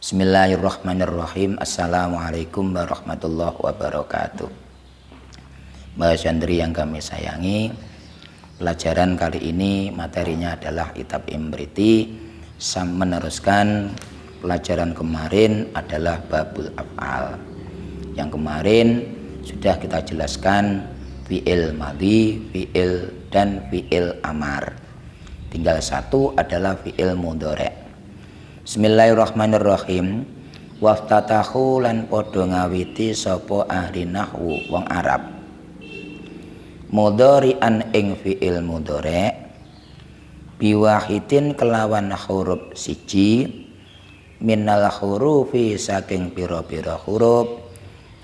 Bismillahirrahmanirrahim. Assalamualaikum warahmatullahi wabarakatuh. Mbak Chandri yang kami sayangi, pelajaran kali ini materinya adalah Kitab Imriti. Meneruskan pelajaran kemarin adalah Babul Af'al. Yang kemarin sudah kita jelaskan fi'il madhi, fi'il dan fi'il amar. Tinggal satu adalah fi'il mudhari'. Bismillahirrahmanirrahim. Waftatahu lan padha ngawiti sapa ahli nahwu wong Arab mudhari'an ing fi'il mudhari' biwahidin kelawan huruf siji minal hurufi saking pira-pira huruf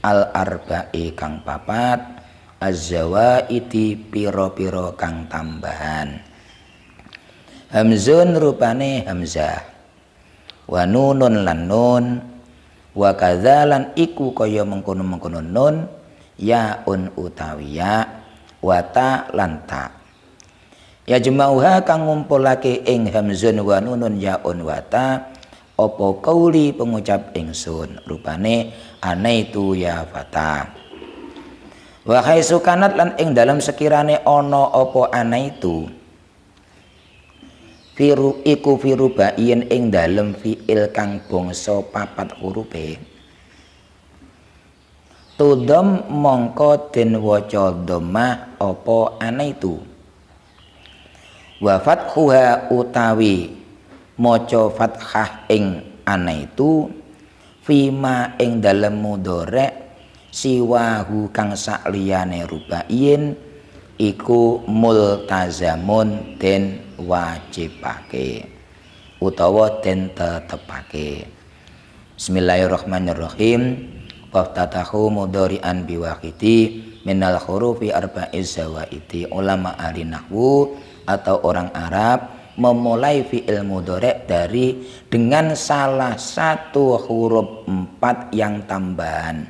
al arba'i kang papat az-zawaidi pira-pira kang tambahan. Hamzun rupane hamzah, wa nunun lan nun, wa kadzalan iku kaya mengkono-mengkono nun, yaun utawi ya, wa ta lan ta. Ya jemauha kang ngumpulake ing hamzun wa nunun yaun wa ta apa kauli pengucap ingsun rupane anaitu ya fata. Wa khaisu kanat lan ing dalam sekirane ana apa anaitu firu iku firu bayin ing dalem fi'il kang bangsa papat hurufe tudom mongko den waca dhammah apa anaitu wa fathuha utawi maca fathah ing anaitu fima ing dalem mudhari' siwahu kang sakliyane rubain iku multazamun den wajibake utawa den tetepake. Bismillahirrahmanirrahim. Waftatahu mudhari'an biwahidi minal hurufi arba'iz zawaidi. Ulama ahli nahwu atau orang Arab memulai fi'il mudhari' dengan salah satu huruf 4 yang tambahan,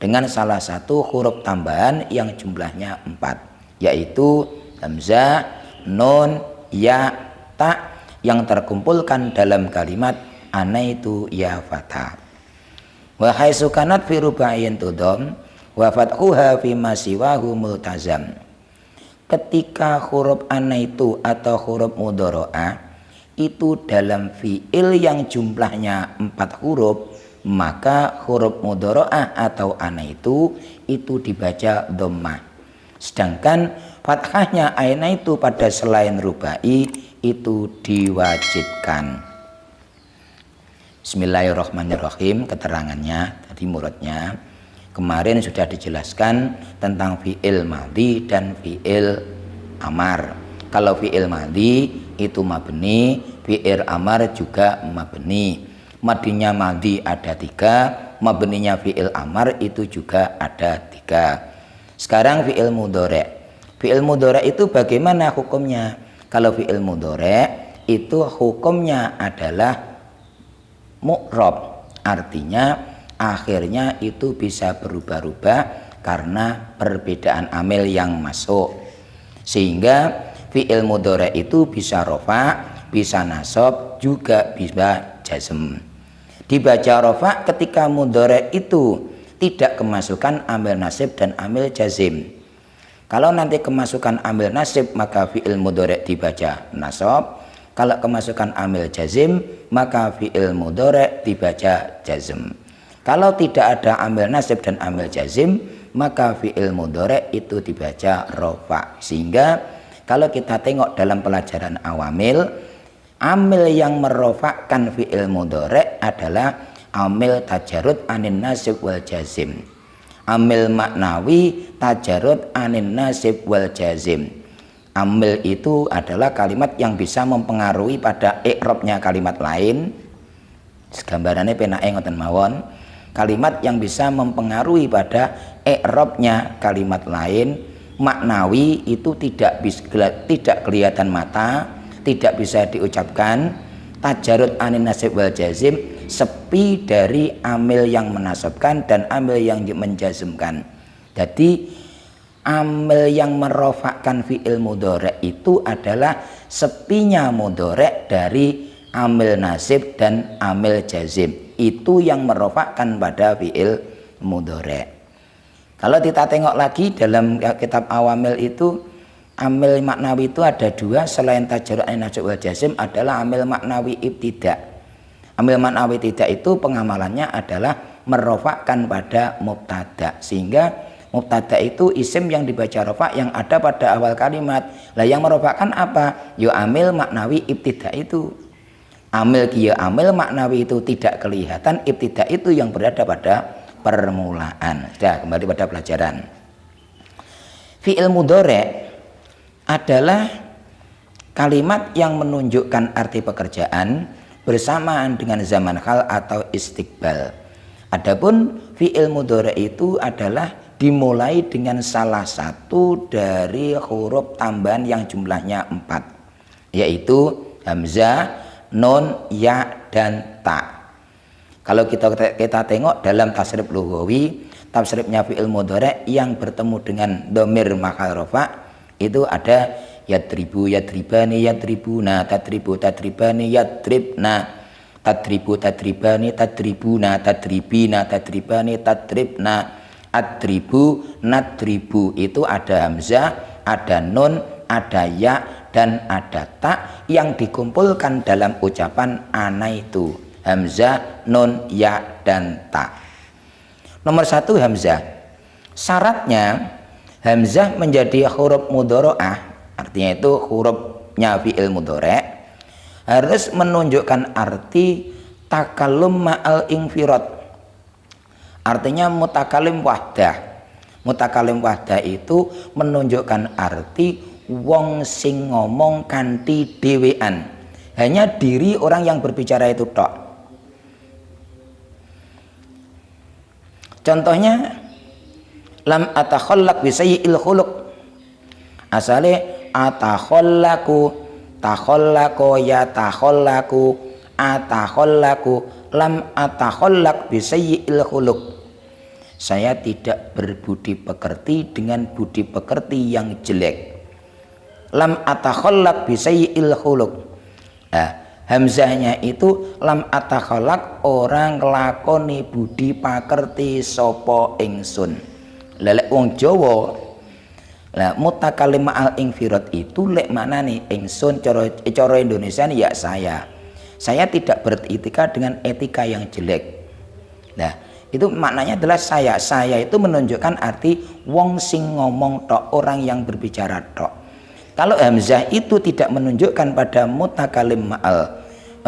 dengan salah satu huruf tambahan yang jumlahnya 4, yaitu hamzah, nun, ya, ta yang terkumpulkan dalam kalimat anaitu ya fata. Wa haitsu kanat fi rubain tudom wa fathuha fi ma siwahu multazam. Ketika huruf anaitu atau huruf mudhari'ah itu dalam fi'il yang jumlahnya 4 huruf, maka huruf mudhari'ah atau anaitu itu dibaca dhammah. Sedangkan fathahnya aina itu pada selain rubai itu diwajibkan. Bismillahirrahmanirrahim. Keterangannya tadi muradnya kemarin sudah dijelaskan tentang fi'il madhi dan fi'il amar. Kalau fi'il madhi itu mabni, fi'il amar juga mabni. Madinya madhi ada 3, mabninya fi'il amar itu juga ada 3. Sekarang fi'il mudhari'. Fi'il mudhari' itu bagaimana hukumnya? Kalau fi'il mudhari' itu hukumnya adalah mu'rab. Artinya akhirnya itu bisa berubah-ubah karena perbedaan amil yang masuk. Sehingga fi'il mudhari' itu bisa rofa, bisa nasab, juga bisa jazm. Dibaca rofa ketika mudhari' itu tidak kemasukan amil nasib dan amil jazim. Kalau nanti kemasukan amil nasib maka fi'il mudhari' dibaca nasab. Kalau kemasukan amil jazim maka fi'il mudhari' dibaca jazm. Kalau tidak ada amil nasib dan amil jazim maka fi'il mudhari' itu dibaca rofa. Sehingga kalau kita tengok dalam pelajaran awamil, amil yang merofakkan fi'il mudhari' adalah amil tajarud anin nasib wal jazim. Amil maknawi tajarud anin nasib wal jazim. Amil itu adalah kalimat yang bisa mempengaruhi pada i'rabnya kalimat lain. Gambarannya penake ngoten mawon. Kalimat yang bisa mempengaruhi pada i'rabnya kalimat lain. Maknawi itu tidak kelihatan mata, tidak bisa diucapkan. Tajarud anin nasib wal jazim sepi dari amil yang menasabkan dan amil yang menjazmkan. Jadi amil yang merofakkan fi'il mudhari' itu adalah sepinya mudhari' dari amil nasib dan amil jazim. itu yang merofakkan pada fi'il mudhari'. Kalau kita tengok lagi dalam kitab Awamil itu, amil maknawi itu ada dua selain tajarrud nasab wal jazm, adalah amil maknawi ibtida'. Amil maknawi tidak itu pengamalannya adalah merofakkan pada mubtada, sehingga mubtada itu isim yang dibaca rofa yang ada pada awal kalimat. Lah yang merofakkan apa? Yo amil maknawi ibtida itu. Amil amil maknawi itu tidak kelihatan, ibtida itu yang berada pada permulaan. Sudah, kembali pada pelajaran. Fi'il mudhari' adalah kalimat yang menunjukkan arti pekerjaan bersamaan dengan zaman hal atau istiqbal. Adapun fi'il mudhari' itu adalah dimulai dengan salah satu dari huruf tambahan yang jumlahnya 4, yaitu hamzah, nun, ya, dan ta. Kalau kita tengok dalam tasrif lughawi, tasrifnya fi'il mudhari' yang bertemu dengan dhamir mahal rafa itu ada yadribu, yadribani, yadribuna, tadribu, tadribani, yadribna, tadribu, tadribani, tadribuna, tadribina, tadribani, tadribna, adribu, nadribu. Itu ada hamzah, ada nun, ada ya, dan ada ta yang dikumpulkan dalam ucapan ana itu. Hamzah, nun, ya, dan ta. Nomor 1 hamzah. Syaratnya hamzah menjadi huruf mudhari'ah, artinya itu hurufnya fi'il mudhari', harus menunjukkan arti takallum ma'al infirad. Artinya mutakalim wahdah. Mutakalim wahdah itu menunjukkan arti wong sing ngomong kanthi dhewean. Hanya diri orang yang berbicara itu tok. Contohnya lam atakhallaq bi sayyi'il khuluq. Asale atakhallaqu, takhallaqu, ya takhallaqu, atakhallaqu, lam atakhallaq bi sayyi'il khuluq. Saya tidak berbudi pekerti dengan budi pekerti yang jelek. Lam atakhallaq bi sayyi'il khuluq. Nah, hamzahnya itu lam atakhallaq, orang nglakoni budi pakerti sapa ingsun. Lelek wong Jawa, lah mutakalim ma'al infirad itu lek manane ingsun, cara Indonesia ya saya. Saya tidak beretika dengan etika yang jelek. Nah, itu maknanya adalah saya. Saya itu menunjukkan arti wong sing ngomong tok, orang yang berbicara tok. Kalau hamzah itu tidak menunjukkan pada mutakalim ma'al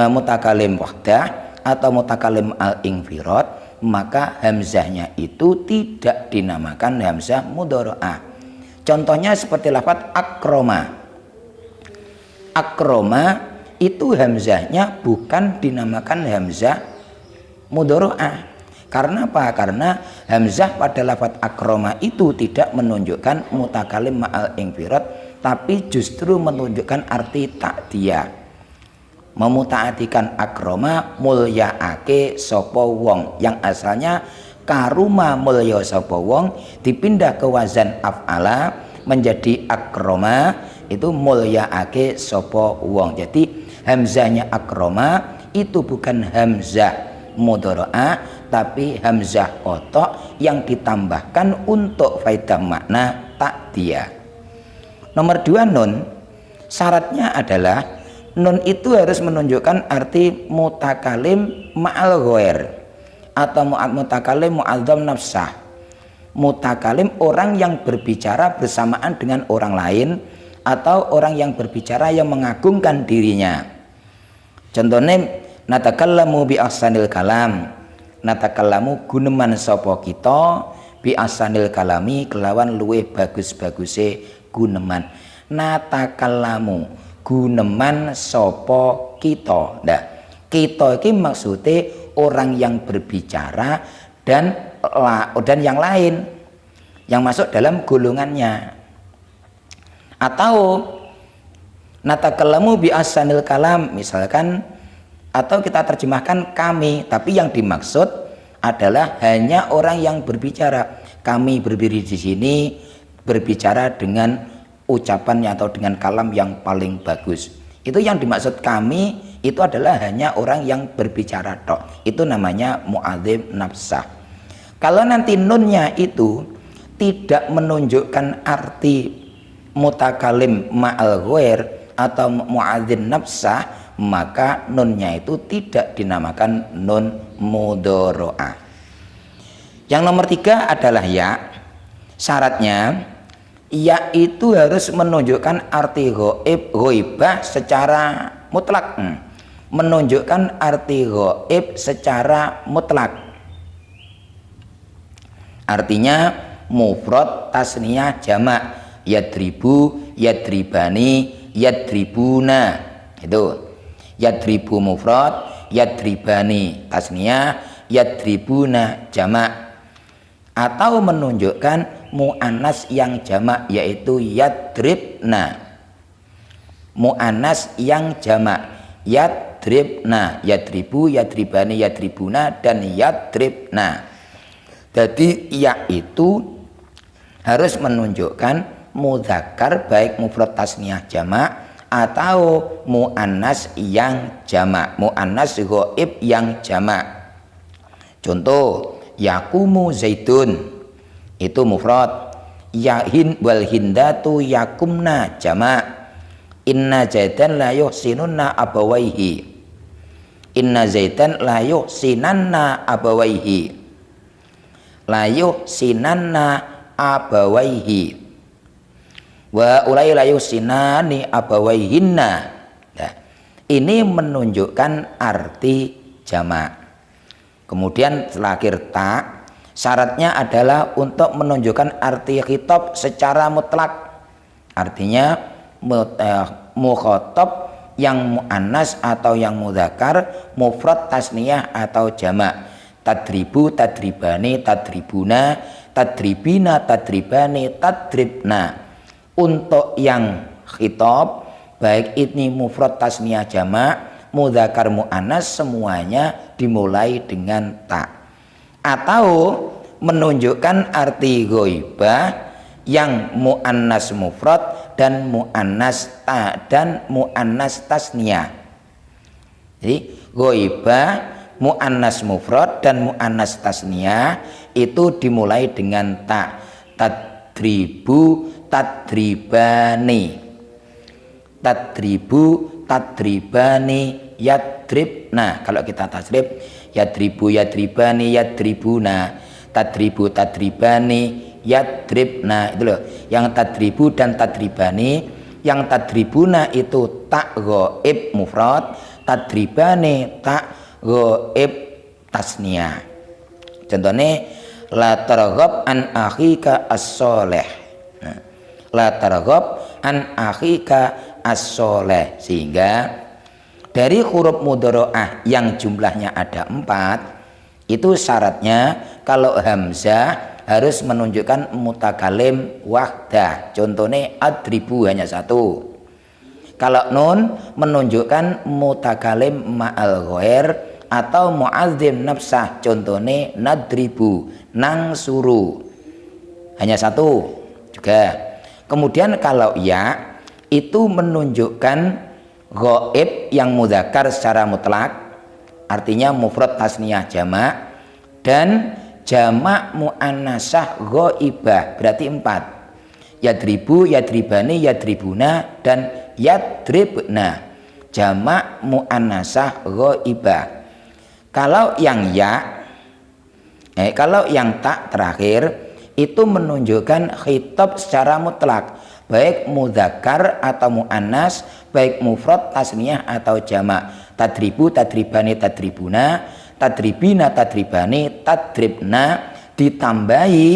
mutakalim wahdah atau mutakalim al infirad, maka hamzahnya itu tidak dinamakan hamzah mudhari'ah. Contohnya seperti lafaz akroma. Akroma itu hamzahnya bukan dinamakan hamzah mudhari'ah. Karena apa? Karena hamzah pada lafaz akroma itu tidak menunjukkan mutakalim ma'al infirad, tapi justru menunjukkan arti ta'diyah. Memutaatikan akroma, mulyaake sapa wong, yang asalnya karuma mulya sapa wong, dipindah ke wazan af'ala menjadi akroma, itu mulyaake sapa wong. Jadi hamzahnya akroma itu bukan hamzah mudhari'ah, tapi hamzah qotok yang ditambahkan untuk faedah makna ta'diyah. Nomor 2 nun. Syaratnya adalah nun itu harus menunjukkan arti mutakalim ma'al ghair atau mutakalim mu'adzam nafsah. Mutakalim orang yang berbicara bersamaan dengan orang lain atau orang yang berbicara yang mengagungkan dirinya. Contohnya natakallamu bi ahsanil kalam. Natakallamu guneman sapa kita bi ahsanil kalami kelawan luwih bagus-baguse guneman. Natakallamu guneman sapa kita. Nah, kita iki maksudnya orang yang berbicara dan yang lain yang masuk dalam golongannya. Atau natakallamu bi ahsanil kalam, misalkan, atau kita terjemahkan kami, tapi yang dimaksud adalah hanya orang yang berbicara. Kami berdiri di sini berbicara dengan ucapannya atau dengan kalam yang paling bagus. Itu yang dimaksud kami itu adalah hanya orang yang berbicara tok. Itu namanya mu'adzim nafsah. Kalau nanti nunnya itu tidak menunjukkan arti mutakalim ma'al ghair atau mu'adzim nafsah, maka nunnya itu tidak dinamakan nun mudharaah. Yang nomor 3 adalah ya. Syaratnya ya itu harus menunjukkan arti ghaibah secara mutlak. Menunjukkan arti ghaib secara mutlak. Artinya mufrad, tasniyah, jamak. Yadribu, yadribani, yadribuna. Itu. Yadribu mufrad, yadribani tasniyah, yadribuna jamak. Atau menunjukkan mu'annas yang jamak, yaitu yadribna. Mu'annas yang jamak, yadribna, yadribu, yadribani, yadribuna, dan yadribna. Jadi ya itu harus menunjukkan mudzakkar baik mufrad tasniyah jamak atau mu'annas yang jamak, mu'annas ghaib yang jamak. Contoh, yakumu zaidun itu mufrad, yahin wal hindatu yakumna jamak. Inna zaidan la yuhsinunna abawaihi, inna zaidan la yuhsinanna abawaihi, la yuhsinanna abawaihi, wa ulai la yuhsinani abawaihinna. Nah, ini menunjukkan arti jamak. Kemudian terakhir ta, syaratnya adalah untuk menunjukkan arti khitab secara mutlak. Artinya mukhatab yang muannas atau yang mudzakkar, mufrad, tasniyah atau jamak. Tadribu, tadribani, tadribuna, tadribina, tadribani, tadribna. Untuk yang khitab baik ini mufrad, tasniyah, jamak, mudzakkar, muannas, semuanya dimulai dengan ta. Atau menunjukkan arti ghaibah yang muannas mufrad dan muannas ta dan muannas tasniyah. Jadi ghaibah, muannas mufrad dan muannas tasniyah itu dimulai dengan ta. Tadribu, tadribani, tadribu, tadribani, yadribna. Kalau kita tasrif, yadribu, yadribani, yadribuna, tadribu, tadribani, yadribna. Itu loh, yang tadribu dan tadribani. Yang tadribuna itu tak ghaib mufrad, tadribani tak ghaib tasniyah. Contohnya la targhab an akhika as-soleh. Nah, la targhab an akhika as-soleh. Sehingga dari huruf mudharaah yang jumlahnya ada 4, itu syaratnya kalau hamzah harus menunjukkan mutakalim wahdah. Contohnya adribu hanya 1. Kalau nun menunjukkan mutakalim ma'al ghair atau mu'adzim nafsah. Contohnya nadribu, nang suru, hanya 1 juga. Kemudian kalau ya itu menunjukkan ghaib yang mudzakkar secara mutlak, artinya mufrad, tasniyah, jamak, dan jamak muannasah ghaibah, berarti 4. Yadribu, yadribani, yadribuna, dan yadribna, jamak muannasah ghaibah. Kalau yang ya, kalau yang tak terakhir itu menunjukkan khitab secara mutlak, baik mudzakkar atau muannas, baik mufrad, tasniyah atau jamak. Tadribu, tadribani, tadribuna, tadribina, tadribani, tadribna, ditambahi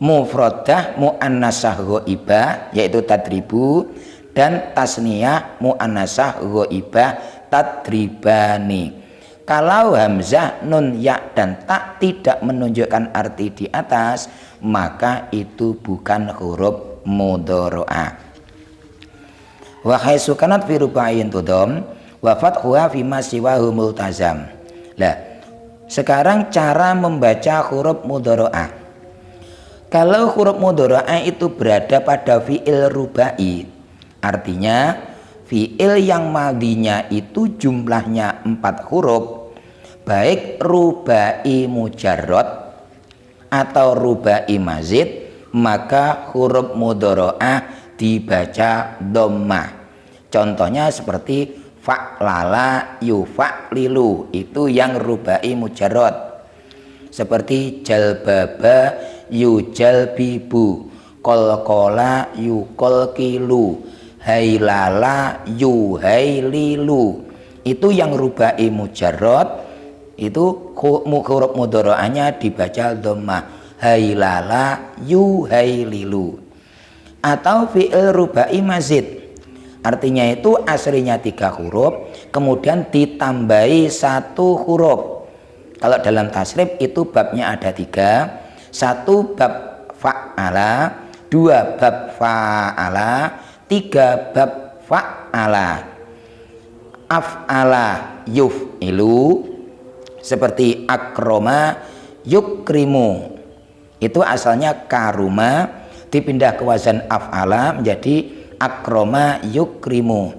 mufradah muannasah ghaibah yaitu tadribu, dan tasniyah muannasah ghaibah tadribani. Kalau hamzah, nun, ya, dan tak tidak menunjukkan arti di atas, maka itu bukan huruf mudharaah. Wa haitsu kanat fi ruba'in tudam wa fathuha fi ma siwahu multazam. Lah, sekarang cara membaca huruf mudharaah. Kalau huruf mudharaah itu berada pada fi'il rubai, artinya fi'il yang madinya itu jumlahnya 4 huruf, baik rubai mujarrad atau rubai mazid, maka huruf mudharaah dibaca dhammah. Contohnya seperti fa'lala yufa'lilu, itu yang rubai mujarrad. Seperti jalbaba yujalbibu, kolkola yukolkilu, hailala yuhaililu, itu yang rubai mujarrad, itu huruf mudharaahnya dibaca dhammah, hailala yuhaililu. Atau fi'il rubai mazid, artinya itu aslinya 3 huruf kemudian ditambahi 1 huruf. Kalau dalam tasrif itu babnya ada 3, 1 bab fa'ala, 2 bab fa'ala, 3 bab fa'ala. Af'ala yuf'ilu, seperti akroma yukrimu, itu asalnya karuma, dipindah ke wazan af'ala menjadi akroma yukrimu.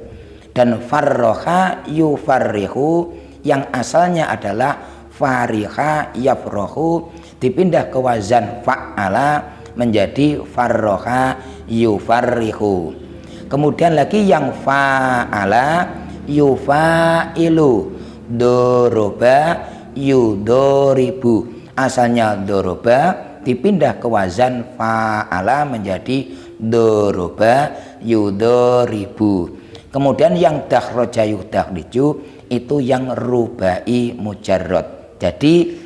Dan farroha yufarrihu, yang asalnya adalah fariha yafrohu, dipindah ke wazan fa'ala menjadi farroha yufarrihu. Kemudian lagi yang fa'ala yufa'ilu, doroba yudoribu, asalnya doroba dipindah ke wazan fa'ala menjadi doroba yudoribu. Kemudian yang dakhroja yudakhriju, itu yang rubai mujarrad. Jadi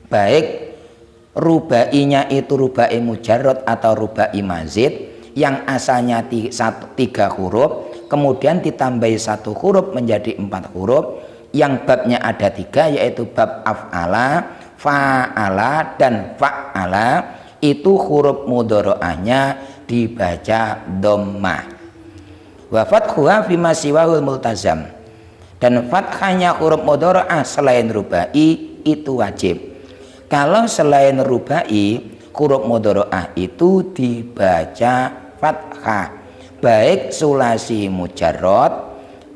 baik rubainya itu rubai mujarrad atau rubai mazid yang asalnya 3 huruf kemudian ditambahi 1 huruf menjadi 4 huruf, yang babnya ada 3, yaitu bab af'ala, fa'ala dan fa'ala, itu huruf mudharaahnya dibaca dhammah. Wa fathuha fima siwahul multazam, dan fathahnya huruf mudharaah selain rubai itu wajib. Kalau selain rubai, huruf mudharaah itu dibaca fathah, baik sulasi mujarrad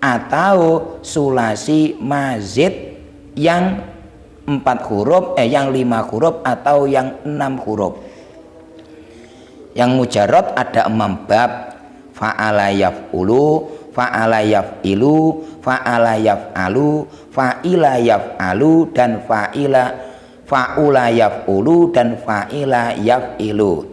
atau sulasi mazid yang 4 huruf, yang 5 huruf atau yang 6 huruf. Yang mujarrad ada 6 bab: fa'ala yaf'ulu, fa'ala yaf'ilu, fa'ala yaf'alu, fa'ila yaf'alu, dan fa'ula yaf'ulu, dan fa'ila yaf'ilu.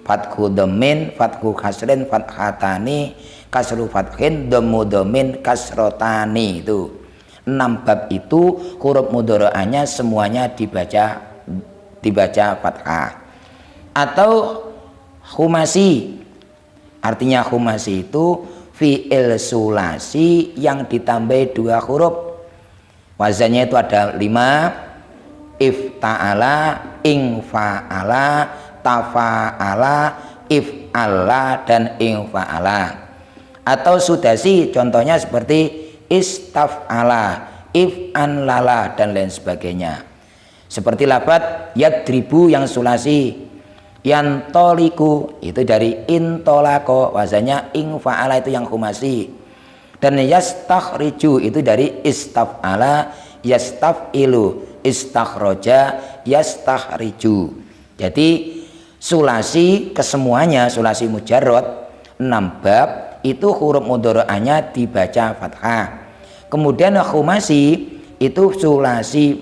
Fathu dhammin, fathu kasrin, fathatani, kasru fathin, dhammu dhammin, kasrotani. Itu 6 bab itu huruf mudharaahnya semuanya dibaca fathah. Atau khumasi, artinya khumasi itu fi'il sulasi yang ditambahi 2 huruf. Wazannya itu ada 5: ifta'ala, ingfa'ala, tafa'ala, if'ala, dan ingfa'ala. Atau sudasi, contohnya seperti istaf'ala, if'anlala, dan lain sebagainya. Seperti lafadz yadribu yang sulasi, yantoliku itu dari intolako, wazannya ingfa'ala itu yang khumasi. Dan yastakhriju itu dari istaf'ala, yastaf'ilu, istakhroja, yastakhriju. Jadi sulasi kesemuanya, sulasi mujarrad 6 bab itu huruf mudharaahnya dibaca fathah. Kemudian khumasi itu sulasi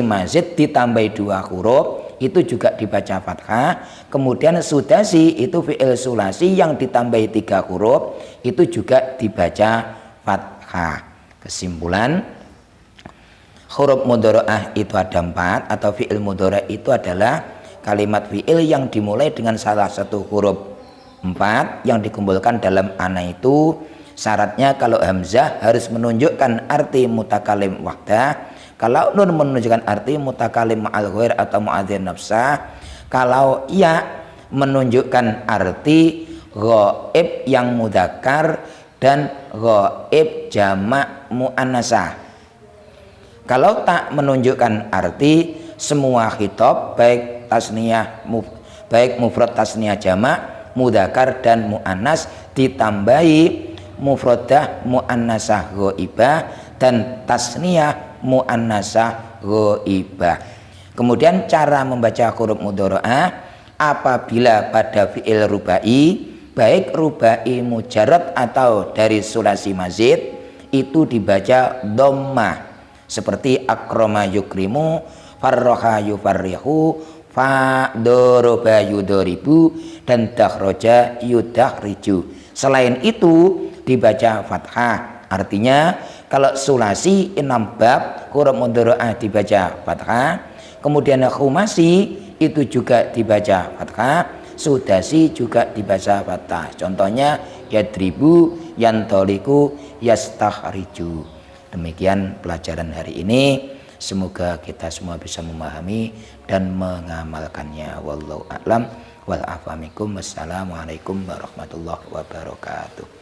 mazid, ditambahi 2 huruf, itu juga dibaca fathah. Kemudian sudasi itu fi'il sulasi yang ditambahi 3 huruf, itu juga dibaca fathah. Kesimpulan, huruf mudharaah itu ada 4, atau fi'il mudhara' itu adalah kalimat fi'il yang dimulai dengan salah satu huruf 4 yang dikumpulkan dalam ana. Itu syaratnya kalau hamzah harus menunjukkan arti mutakalim wahdah, kalau nun menunjukkan arti mutakalim ma'al ghair atau mu'adzir nafsah, kalau ya menunjukkan arti ghaib yang mudzakkar dan ghaib jamak muannasah. Kalau tak menunjukkan arti, semua khitab baik tasniyah, baik mufrad tasniyah jamak, mudzakkar dan muannas ditambahi mufradah muannasah ghaibah dan tasniyah muannasah ghaibah. Kemudian cara membaca huruf mudharaah apabila pada fi'il rubai, baik rubai mujarrad atau dari sulasi mazid, itu dibaca dhammah seperti akrama yukrimu, farraha yufarrihu, fa doroba yudoribu, dan dakhroja yudakhriju. Selain itu dibaca fathah. Artinya kalau sulasi 6 bab huruf mudharaah dibaca fathah, kemudian khumasi itu juga dibaca fathah, sudasi juga dibaca fathah. Contohnya yadribu, yantoliku, yastakhriju. Demikian pelajaran hari ini. Semoga kita semua bisa memahami dan mengamalkannya. Wallahu a'lam wal afamikum. Wassalamualaikum warahmatullahi wabarakatuh.